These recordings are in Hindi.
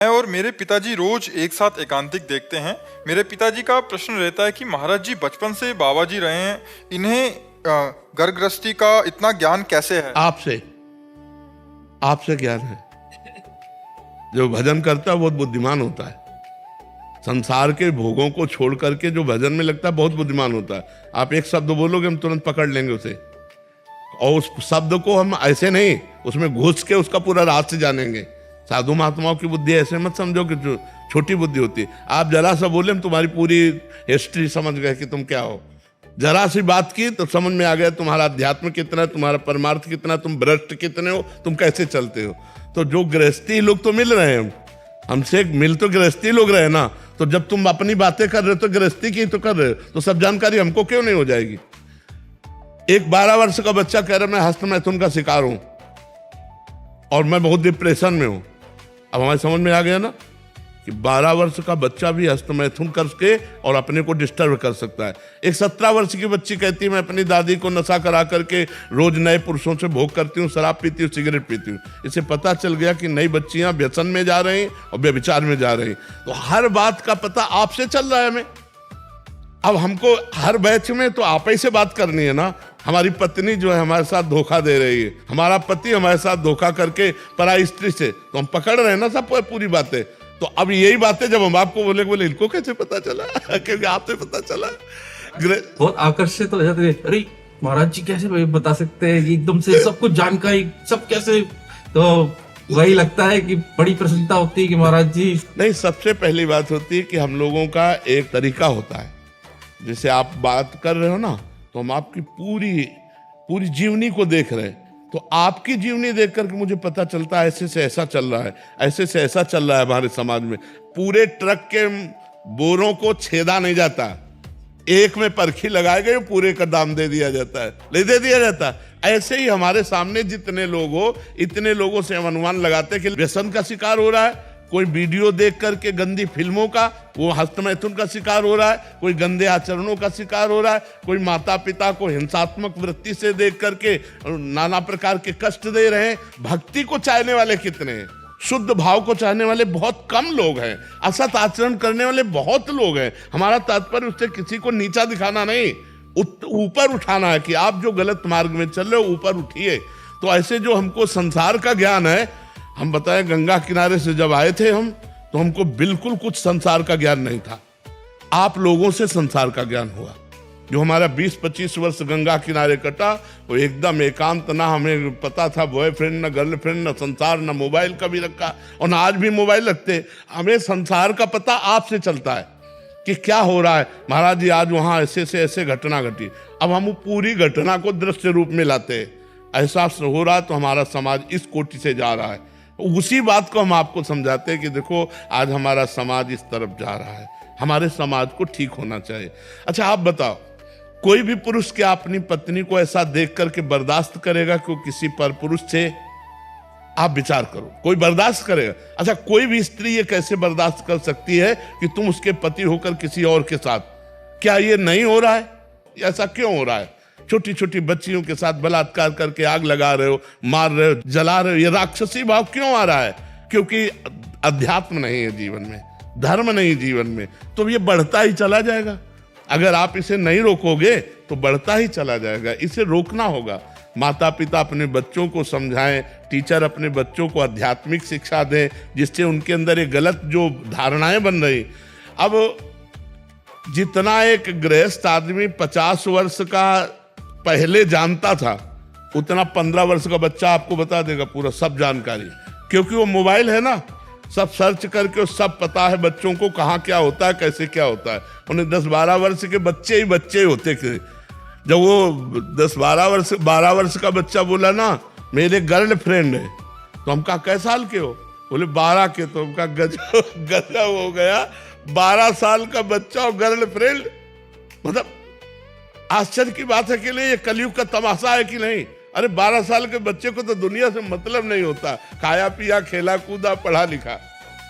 मैं और मेरे पिताजी रोज एक साथ एकांतिक देखते हैं। मेरे पिताजी का प्रश्न रहता है कि महाराज जी बचपन से बाबा जी रहे हैं, इन्हें घर गृहस्थी का इतना ज्ञान कैसे है? आपसे आपसे ज्ञान है। जो भजन करता है बहुत बुद्धिमान होता है। संसार के भोगों को छोड़ करके जो भजन में लगता है बहुत बुद्धिमान होता है। आप एक शब्द बोलोगे हम तुरंत पकड़ लेंगे उसे, और उस शब्द को हम ऐसे नहीं, उसमें घुस के उसका पूरा रहस्य जानेंगे। साधु महात्माओं की बुद्धि ऐसे मत समझो कि जो छोटी बुद्धि होती है। आप जरा सा बोले हम तुम्हारी पूरी हिस्ट्री समझ गए कि तुम क्या हो। जरा सी बात की तो समझ में आ गया तुम्हारा अध्यात्म कितना है, तुम्हारा परमार्थ कितना, तुम भ्रष्ट कितने हो, तुम कैसे चलते हो। तो जो गृहस्थी लोग तो मिल रहे हैं, हमसे मिल तो गृहस्थी लोग रहे ना। तो जब तुम अपनी बातें कर रहे हो तो गृहस्थी की तो कर रहे हो, तो सब जानकारी हमको क्यों नहीं हो जाएगी। एक 12 वर्ष का बच्चा कह रहा मैं हस्त मैथुन का शिकार हूं और मैं बहुत डिप्रेशन में हूं। अब हमारी समझ में आ गया ना कि 12 वर्ष का बच्चा भी हस्त मैथुन करके और अपने को डिस्टर्ब कर सकता है। एक 17 वर्ष की बच्ची कहती है मैं अपनी दादी को नशा करा करके रोज नए पुरुषों से भोग करती हूँ, शराब पीती हूँ, सिगरेट पीती हूँ। इसे पता चल गया कि नई बच्चियां व्यसन में जा रही और व्यभिचार में जा रही। तो हर बात का पता आपसे चल रहा है हमें। अब हमको हर बैच में तो आप ही से बात करनी है ना। हमारी पत्नी जो है हमारे साथ धोखा दे रही है, हमारा पति हमारे साथ धोखा करके पराई स्त्री से, तो हम पकड़ रहे हैं ना सब पूरी बातें। तो अब यही बातें जब हम आपको बोले इनको कैसे पता चला क्योंकि आपसे पता चला। बहुत आकर्षित हो जाते हैं, अरे महाराज जी कैसे बता सकते हैं एकदम से सब कुछ जानकारी, सब कैसे। तो वही लगता है कि बड़ी प्रसन्नता होती है कि महाराज जी। नहीं, सबसे पहली बात होती है कि हम लोगों का एक तरीका होता है। जैसे आप बात कर रहे हो ना, तो हम आपकी पूरी जीवनी को देख रहे हैं। तो आपकी जीवनी देख करके मुझे पता चलता है ऐसे से ऐसा चल रहा है, ऐसे से ऐसा चल रहा है हमारे समाज में। पूरे ट्रक के बोरों को छेदा नहीं जाता, एक में परखी लगाए गए पूरे का दाम दे दिया जाता है, ले दे दिया जाता है। ऐसे ही हमारे सामने जितने लोग हो, इतने लोगों से हम अनुमान लगाते हैं कि व्यसन का शिकार हो रहा है। कोई वीडियो देख करके गंदी फिल्मों का वो हस्त मैथुन का शिकार हो रहा है, कोई गंदे आचरणों का शिकार हो रहा है, कोई माता पिता को हिंसात्मक वृत्ति से देख करके नाना प्रकार के कष्ट दे रहे हैं। भक्ति को चाहने वाले कितने हैं, शुद्ध भाव को चाहने वाले बहुत कम लोग हैं, असत आचरण करने वाले बहुत लोग हैं। हमारा तात्पर्य उससे किसी को नीचा दिखाना नहीं, ऊपर उठाना है कि आप जो गलत मार्ग में चल रहे हो ऊपर उठिए। तो ऐसे जो हमको संसार का ज्ञान है, हम बताएं गंगा किनारे से जब आए थे हम, तो हमको बिल्कुल कुछ संसार का ज्ञान नहीं था। आप लोगों से संसार का ज्ञान हुआ। जो हमारा 20-25 वर्ष गंगा किनारे कटा वो एकदम एकांत, ना हमें पता था बॉयफ्रेंड, ना गर्लफ्रेंड, ना संसार, ना मोबाइल कभी रखा, और ना आज भी मोबाइल रखते। हमें संसार का पता आपसे चलता है कि क्या हो रहा है। महाराज जी आज वहाँ ऐसे से ऐसे घटना घटी, अब हम पूरी घटना को दृश्य रूप में लाते हैं। एहसास हो रहा है तो हमारा समाज इस कोटि से जा रहा है। उसी बात को हम आपको समझाते हैं कि देखो आज हमारा समाज इस तरफ जा रहा है, हमारे समाज को ठीक होना चाहिए। अच्छा आप बताओ, कोई भी पुरुष क्या अपनी पत्नी को ऐसा देख करके बर्दाश्त करेगा कि किसी पर पुरुष से? आप विचार करो, कोई बर्दाश्त करेगा? अच्छा कोई भी स्त्री ये कैसे बर्दाश्त कर सकती है कि तुम उसके पति होकर किसी और के साथ? क्या ये नहीं हो रहा है? ऐसा क्यों हो रहा है? छोटी छोटी बच्चियों के साथ बलात्कार करके आग लगा रहे हो, मार रहे हो, जला रहे हो। ये राक्षसी भाव क्यों आ रहा है? क्योंकि अध्यात्म नहीं है जीवन में, धर्म नहीं जीवन में, तो ये बढ़ता ही चला जाएगा। अगर आप इसे नहीं रोकोगे तो बढ़ता ही चला जाएगा। इसे रोकना होगा। माता पिता अपने बच्चों को समझाएं, टीचर अपने बच्चों को आध्यात्मिक शिक्षा दें, जिससे उनके अंदर ये गलत जो धारणाएं बन रही। अब जितना एक गृहस्थ आदमी 50 वर्ष का पहले जानता था, उतना 15 वर्ष का बच्चा आपको बता देगा पूरा सब जानकारी, क्योंकि वो मोबाइल है ना, सब सर्च करके सब पता है बच्चों को कहाँ क्या होता है, कैसे क्या होता है। उन्हें 10-12 वर्ष के बच्चे ही होते थे। जब वो 12 वर्ष का बच्चा बोला ना मेरे गर्लफ्रेंड है, तो हम कहा कै साल के हो? बोले 12 के। तो हम कहा गजब हो गया, 12 साल का बच्चा और गर्लफ्रेंड। मतलब आश्चर्य की बात है कि नहीं, ये कलयुग का तमाशा है कि नहीं। अरे 12 साल के बच्चे को तो दुनिया से मतलब नहीं होता, खाया पिया, खेला कूदा, पढ़ा लिखा।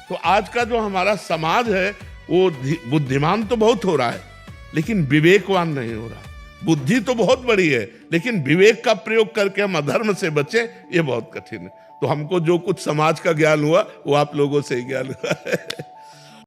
तो आज का जो हमारा समाज है वो बुद्धिमान तो बहुत हो रहा है, लेकिन विवेकवान नहीं हो रहा। बुद्धि तो बहुत बड़ी है, लेकिन विवेक का प्रयोग करके हम अधर्म से बचे, ये बहुत कठिन है। तो हमको जो कुछ समाज का ज्ञान हुआ वो आप लोगों से ही ज्ञान हुआ है।